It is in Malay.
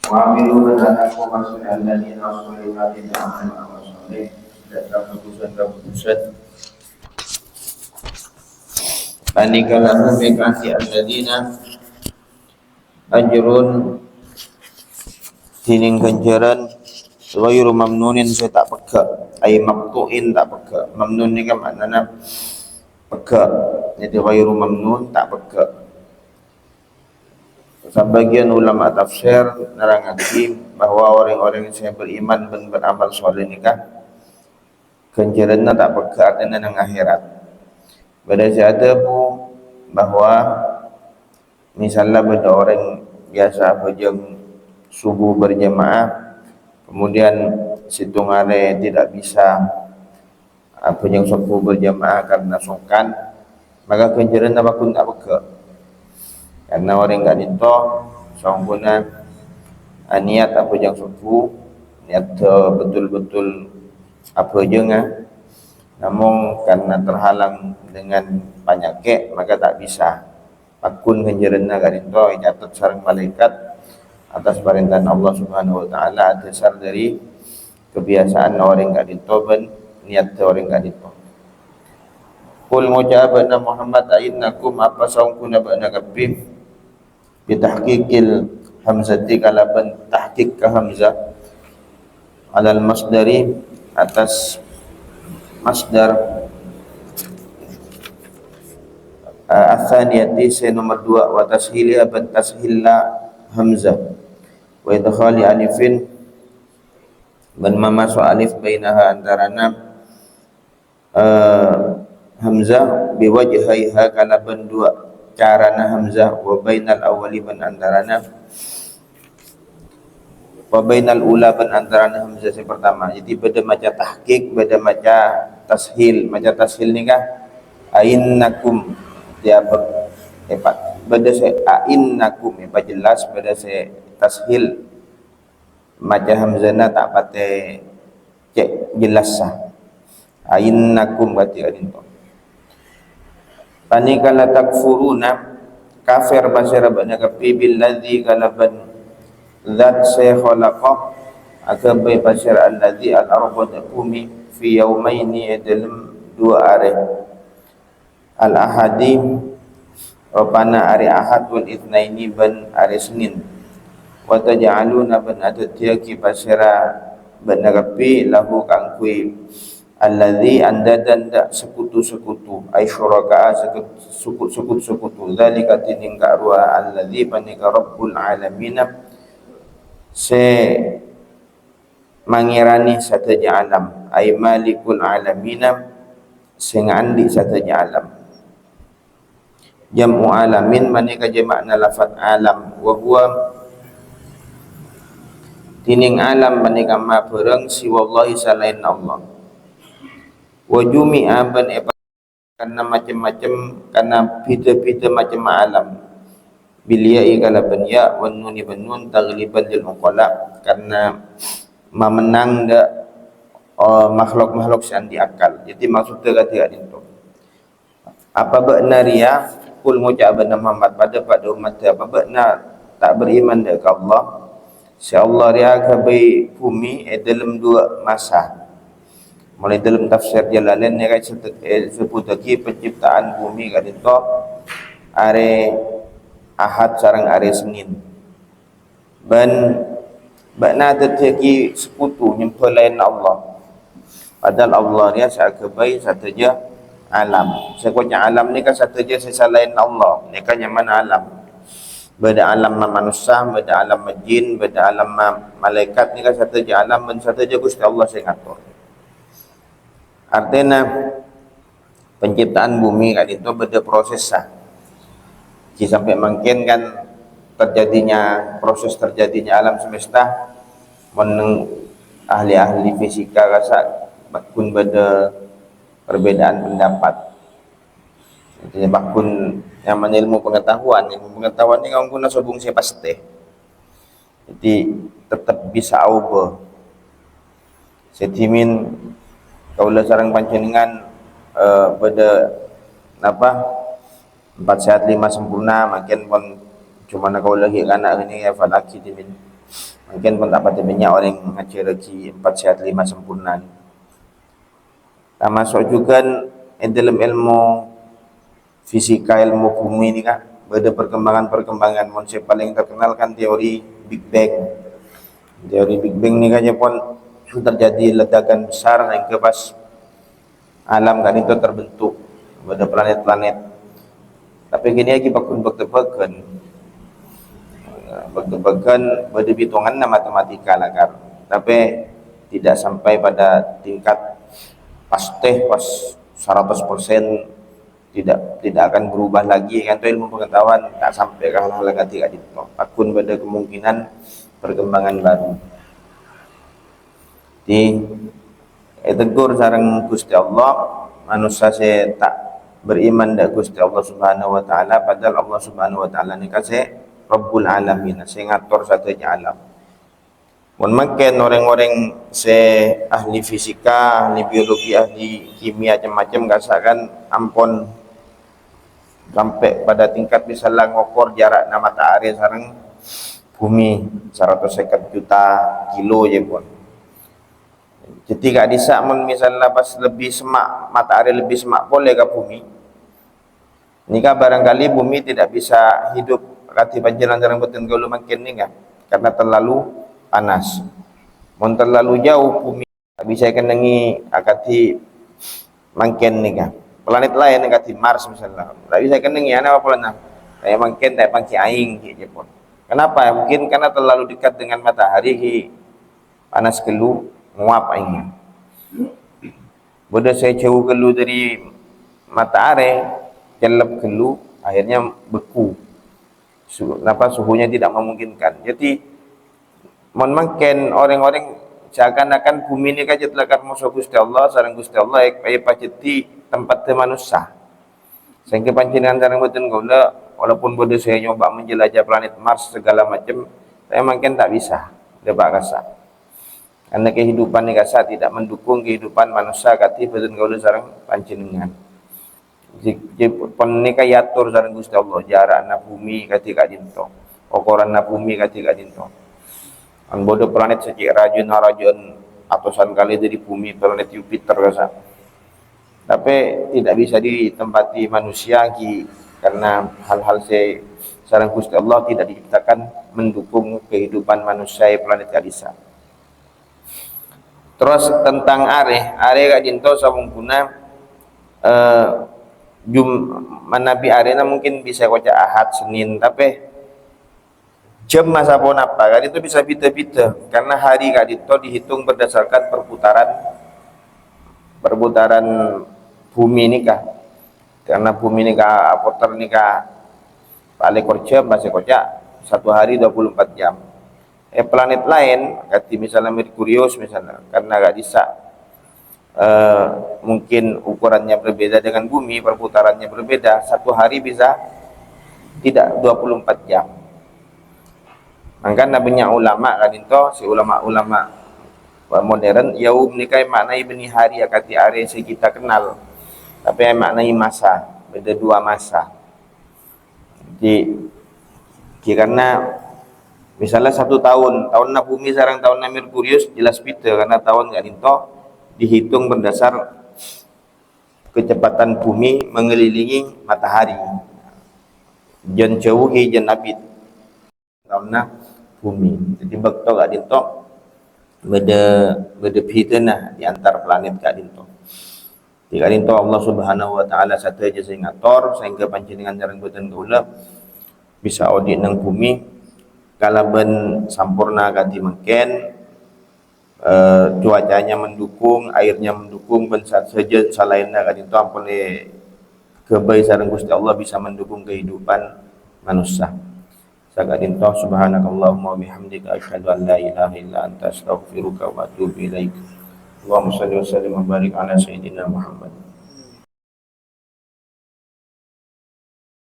وعملوا لنا ومسؤول الذين الصالحات عمل عمل صالح dan keputusan-keputusan Anikalamu mekasi alladzina ajrun sining ganjaran ghairu mamnunin saya tak peka ay maqtu'in tak peka. Mamnun ni kan maknanya peka, jadi ghairu mamnun tak peka. Sebagian ulama tafsir nerangati bahawa orang-orang yang saya beriman dan beramal soleh nikah ganjarannya tak peka artinya nang akhirat. Pada ada pun bahawa misalnya pada orang biasa bajang subuh berjamaah, kemudian situng hari tidak bisa bajang subuh berjamaah karena sungkan, maka ganjaran apa pun tak peka. Karena orang enggak nito sangkuna niat apa bajang subuh, niat betul-betul apa jangan, namun karena terhalang dengan penyakit maka tak bisa. Pakun ganjaranna garito catat sareng malaikat atas perintah Allah Subhanahu wa taala dasar dari kebiasaan orang garito ben niat orang garito. Qul mujabana Muhammad ainnakum apa saungkuna bana kabih bi tahqiqil hamzati kalaban tahqiq ka hamzah alal masdari atas masdar athaniyati saya nomor 2 wa tashiliha ban tashilla hamzah wa idkhali alifin ban mamasu alif bainaha antarana hamzah biwajhaiha kalaban dua carana hamzah wa bainal awwali ban antarana wa bainal ula ban antarana hamzah yang pertama. Jadi beda macam tahqiq, beda macam tashil. Macam tashil ni kah ainnakum dia hebat. Beda saya ainnakum hebat jelas, beda saya tashil macam hamzana tak pakai cek jelas sah. Ainnakum berarti adin tu. Pani kala takfuruna kafir basyara bana kafi billadzi kalaban zat saya khalaqah akabai basyara alladzi al-arba bumi fi yaumaini dalam 2 hari al-ahadi rupana hari ahad wal itsnaini ban hari senin wa taj'aluna ban atatiaki basyara bana kafi lahu kangkui alladzi andadan dak sekutu-sekutu ay syuraka sekutu-sekutu zalika tining karua alladzi panika rabbul alamin se mangirani sataja alam ay malikul alamin sing andi sataja alam. Jam'u alamin manika jamakna lafaz alam wa huwa tining alam manika ma bareng siwallahi salain Allah. Wa jumi'a ban karena macam-macam karena bida-bida macam alam bilya'i kalaban ya wan nuni ban nun taghliban lil uqala karena memenang dak makhluk-makhluk yang diakal. Jadi maksudnya kata itu apa bakna riya kul ngucapna Muhammad pada umat apa bakna tak beriman dak ke Allah si Allah riya ka bai bumi dalam 2 masa. Mulai dalam tafsir Jalalain ni kan sebut lagi penciptaan bumi kan itu hari Ahad sarang hari Senin. Dan bakna terjadi sekutu nyempelain Allah. Padahal Allah dia seakai satunya alam. Sekuatnya alam ni kan satunya selain Allah. Ni kan yang mana alam? Beda alam manusia, beda alam jin, beda alam malaikat ni kan satunya alam dan satunya Gusti Allah yang ngatur. Artinya penciptaan bumi kan itu beda proses sah. Jadi sampai mungkin kan proses terjadinya alam semesta meneng ahli-ahli fisika rasa pun beda perbedaan pendapat. Jadi bahkan yang ilmu pengetahuan ni kan guna sobung saya pasti. Jadi tetap bisa ubah. Setimin kaulah sarang panjenengan pada apa 4 sehat 5 sempurna makin pun cuma kau lagi anak ini ya falaki dimin Mungkin pun tak pati banyak orang ngaji rezeki 4 sehat 5 sempurna. Termasuk juga dalam ilmu fisika, ilmu bumi ni kan, ada perkembangan-perkembangan. Yang paling terkenal kan teori Big Bang. Teori Big Bang ni kan pun terjadi ledakan besar sehingga pas alam kan itu terbentuk, ada planet-planet. Tapi gini lagi bakun-bakun pada hitungan matematika lah kan. Tapi tidak sampai pada tingkat pasti pas 100% tidak akan berubah lagi kan, itu ilmu pengetahuan tak sampai ke hal-hal negatif itu. Akun pada kemungkinan perkembangan baru. Di tegur sareng Gusti Allah, manusia saya tak beriman dak Gusti Allah Subhanahu wa taala, padahal Allah Subhanahu wa taala ni kasih Rabbul Alamin, saya ngatur satunya alam. Mun makin orang-orang ahli fisika, ahli biologi, ahli kimia macam-macam kasakan ampun sampai pada tingkat misalnya ngukur jarak matahari sareng bumi 150 juta kilo je pun. Jadi gak bisa misalnya pas lebih semak, matahari lebih semak boleh ke bumi. Nikah barangkali bumi tidak bisa hidup kati panjenengan jarang boten gaul makin ni kan, karena terlalu panas. Mun terlalu jauh bumi tak bisa kenangi akati makin ni kan. Planet lain akati Mars misalnya. Tak bisa kenangi ana apa planet. Kayak makin tak pangki aing je pun. Kenapa? Mungkin karena terlalu dekat dengan matahari, panas kelu nguap aing. Bodoh saya jauh kelu dari matahari, celep kelu, akhirnya beku. Kenapa? Suhunya tidak memungkinkan. Jadi makin orang-orang seakan-akan bumi ini kajet lakar musuh Gusti Allah, sareng Gusti Allah kaya paceti tempat manusia. Sehingga panjenengan sareng boten gula, walaupun bodoh saya nyoba menjelajah planet Mars segala macam, saya makin tak bisa debak kasa. Karena kehidupan ini kasa tidak mendukung kehidupan manusia kati boten gula sareng panjenengan. Pon ni kayatur sareng Gusti Allah, jarak na bumi kati ka dinto, ukuran na bumi kati ka dinto. Ang bodoh planet secik rajun atusan kali dari bumi, planet Jupiter kasa. Tapi tidak bisa ditempati manusia karena hal-hal sareng Gusti Allah tidak diciptakan mendukung kehidupan manusia planet kadisa. Terus tentang are kak dinto sabungkuna manabi arena mungkin bisa kocak Ahad, Senin, tapi jam masa pun apa kan itu bisa beda-beda karena hari kak dinto dihitung berdasarkan perputaran bumi nikah. Karena bumi nikah putar nikah balik kerja masih kocak 1 hari 24 jam. Planet lain kati misalnya Merkurius misalnya, karena gak bisa mungkin ukurannya berbeda dengan bumi, perputarannya berbeda, 1 hari bisa tidak 24 jam. Makanya banyak ulama kan itu, si ulama-ulama modern yaum nikah maknai beni hari akati are kita kenal, tapi maknai masa, beda 2 masa. Jadi karena misalnya 1 tahun na bumi sarang tahun na Merkurius jelas beda, karena tahun kan itu dihitung berdasar kecepatan bumi mengelilingi matahari. Jan jauh jan abid tahun bumi. Jadi bakto gak dinto beda pitena di antar planet gak dinto. Jika dinto Allah Subhanahu wa taala satu aja sing ngatur sehingga panjenengan jarang boten kaula bisa audit nang bumi kalaben sampurna ganti mungkin cuacanya mendukung, airnya mendukung, ben saja salainna kan itu ampun kebaik sareng Gusti Allah bisa mendukung kehidupan manusia. Sagadin toh subhanakallahumma wa bihamdika asyhadu an la ilaha illa anta astaghfiruka wa atubu ilaik. Allahumma shalli wa sallim wa barik ala sayyidina Muhammad.